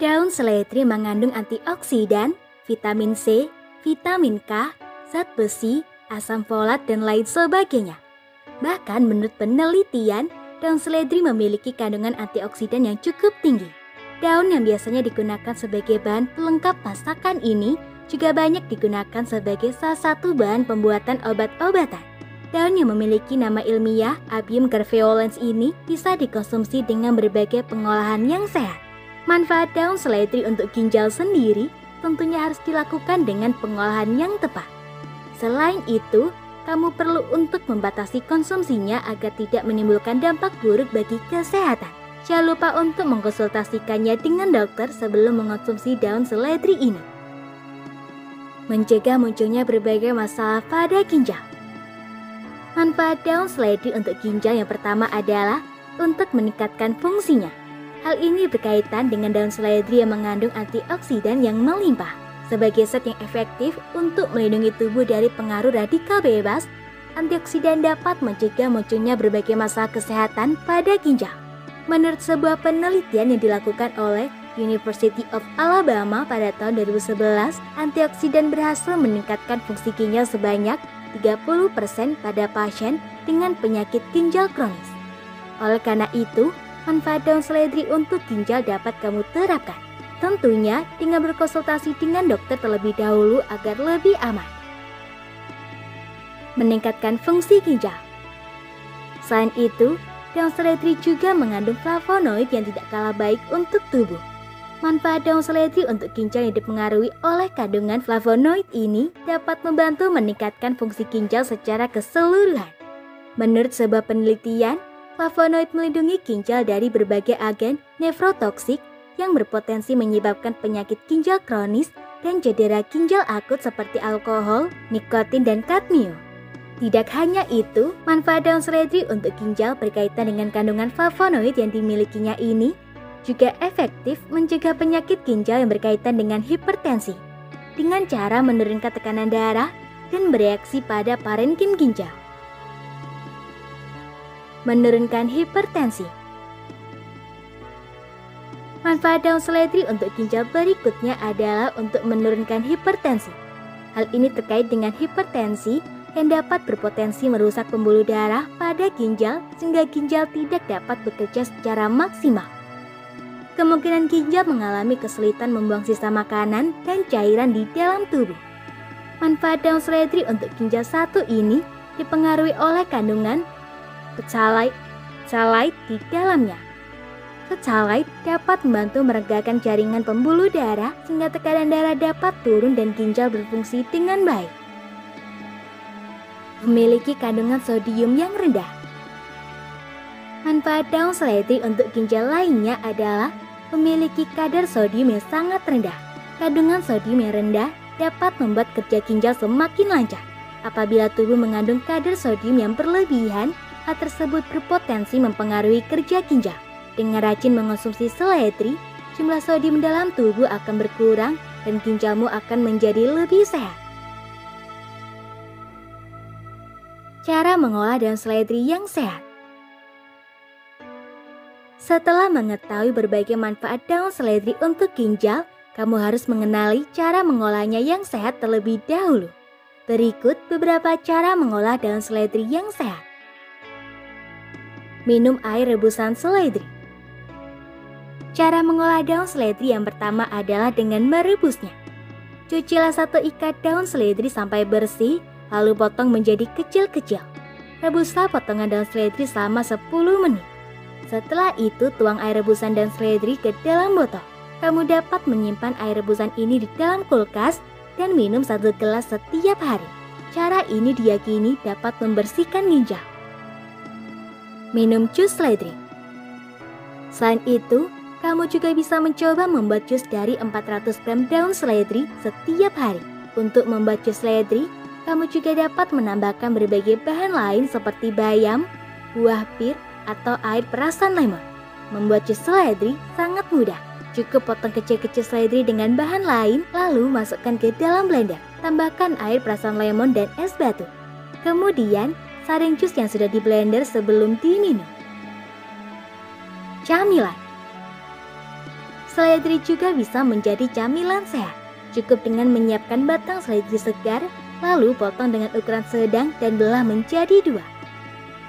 Daun seledri mengandung antioksidan, vitamin C, vitamin K, zat besi, asam folat, dan lain sebagainya. Bahkan menurut penelitian, daun seledri memiliki kandungan antioksidan yang cukup tinggi. Daun yang biasanya digunakan sebagai bahan pelengkap masakan ini juga banyak digunakan sebagai salah satu bahan pembuatan obat-obatan. Daun yang memiliki nama ilmiah Abium garveolens ini bisa dikonsumsi dengan berbagai pengolahan yang sehat. Manfaat daun seledri untuk ginjal sendiri tentunya harus dilakukan dengan pengolahan yang tepat. Selain itu, kamu perlu untuk membatasi konsumsinya agar tidak menimbulkan dampak buruk bagi kesehatan. Jangan lupa untuk mengkonsultasikannya dengan dokter sebelum mengonsumsi daun seledri ini. Mencegah munculnya berbagai masalah pada ginjal. Manfaat daun seledri untuk ginjal yang pertama adalah untuk meningkatkan fungsinya. Hal ini berkaitan dengan daun seledri yang mengandung antioksidan yang melimpah. Sebagai zat yang efektif untuk melindungi tubuh dari pengaruh radikal bebas, antioksidan dapat mencegah munculnya berbagai masalah kesehatan pada ginjal. Menurut sebuah penelitian yang dilakukan oleh University of Alabama pada tahun 2011, antioksidan berhasil meningkatkan fungsi ginjal sebanyak 30% pada pasien dengan penyakit ginjal kronis. Oleh karena itu, manfaat daun seledri untuk ginjal dapat kamu terapkan. Tentunya dengan berkonsultasi dengan dokter terlebih dahulu agar lebih aman. Meningkatkan fungsi ginjal. Selain itu, daun seledri juga mengandung flavonoid yang tidak kalah baik untuk tubuh. Manfaat daun seledri untuk ginjal yang dipengaruhi oleh kandungan flavonoid ini dapat membantu meningkatkan fungsi ginjal secara keseluruhan. Menurut sebuah penelitian, flavonoid melindungi ginjal dari berbagai agen nefrotoksik yang berpotensi menyebabkan penyakit ginjal kronis dan cedera ginjal akut seperti alkohol, nikotin, dan kadmium. Tidak hanya itu, manfaat daun seledri untuk ginjal berkaitan dengan kandungan flavonoid yang dimilikinya ini juga efektif mencegah penyakit ginjal yang berkaitan dengan hipertensi dengan cara menurunkan tekanan darah dan bereaksi pada parenkim ginjal. Menurunkan hipertensi. Manfaat daun seledri untuk ginjal berikutnya adalah untuk menurunkan hipertensi. Hal ini terkait dengan hipertensi yang dapat berpotensi merusak pembuluh darah pada ginjal sehingga ginjal tidak dapat bekerja secara maksimal. Kemungkinan ginjal mengalami kesulitan membuang sisa makanan dan cairan di dalam tubuh. Manfaat daun seledri untuk ginjal satu ini dipengaruhi oleh kandungan phthalate di dalamnya. Phthalate dapat membantu meregakan jaringan pembuluh darah sehingga tekanan darah dapat turun dan ginjal berfungsi dengan baik. Memiliki kandungan sodium yang rendah. Manfaat daun seledri untuk ginjal lainnya adalah memiliki kadar sodium yang sangat rendah. Kandungan sodium yang rendah dapat membuat kerja ginjal semakin lancar. Apabila tubuh mengandung kadar sodium yang berlebihan, hal tersebut berpotensi mempengaruhi kerja ginjal. Dengan rajin mengonsumsi seledri, jumlah sodium dalam tubuh akan berkurang dan ginjalmu akan menjadi lebih sehat. Cara mengolah daun seledri yang sehat. Setelah mengetahui berbagai manfaat daun seledri untuk ginjal, kamu harus mengenali cara mengolahnya yang sehat terlebih dahulu. Berikut beberapa cara mengolah daun seledri yang sehat. Minum air rebusan seledri. Cara mengolah daun seledri yang pertama adalah dengan merebusnya. Cucilah satu ikat daun seledri sampai bersih, lalu potong menjadi kecil-kecil. Rebuslah potongan daun seledri selama 10 menit. Setelah itu, tuang air rebusan daun seledri ke dalam botol. Kamu dapat menyimpan air rebusan ini di dalam kulkas dan minum 1 gelas setiap hari. Cara ini diyakini dapat membersihkan ginjal. Minum jus seledri. Selain itu, kamu juga bisa mencoba membuat jus dari 400 gram daun seledri setiap hari. Untuk membuat jus seledri, kamu juga dapat menambahkan berbagai bahan lain seperti bayam, buah pir, atau air perasan lemon. Membuat jus seledri sangat mudah. Cukup potong kecil-kecil seledri dengan bahan lain, lalu masukkan ke dalam blender. Tambahkan air perasan lemon dan es batu. Kemudian, saring jus yang sudah di blender sebelum diminum. Camilan. Seledri juga bisa menjadi camilan sehat. Cukup dengan menyiapkan batang seledri segar, lalu potong dengan ukuran sedang dan belah menjadi 2.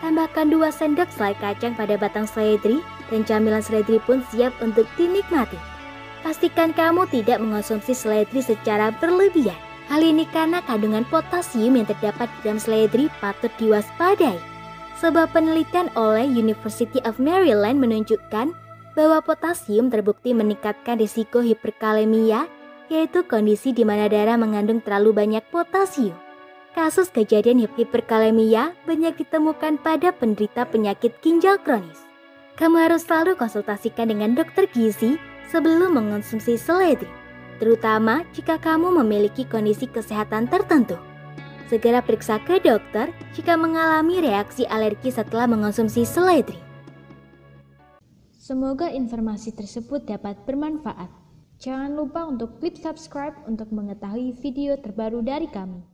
Tambahkan 2 sendok selai kacang pada batang seledri dan camilan seledri pun siap untuk dinikmati. Pastikan kamu tidak mengonsumsi seledri secara berlebihan. Hal ini karena kandungan potasium yang terdapat di dalam seledri patut diwaspadai. Sebuah penelitian oleh University of Maryland menunjukkan bahwa potasium terbukti meningkatkan risiko hiperkalemia, yaitu kondisi di mana darah mengandung terlalu banyak potasium. Kasus kejadian hiperkalemia banyak ditemukan pada penderita penyakit ginjal kronis. Kamu harus selalu konsultasikan dengan dokter gizi sebelum mengonsumsi seledri, terutama jika kamu memiliki kondisi kesehatan tertentu. Segera periksa ke dokter jika mengalami reaksi alergi setelah mengonsumsi seledri. Semoga informasi tersebut dapat bermanfaat. Jangan lupa untuk klik subscribe untuk mengetahui video terbaru dari kami.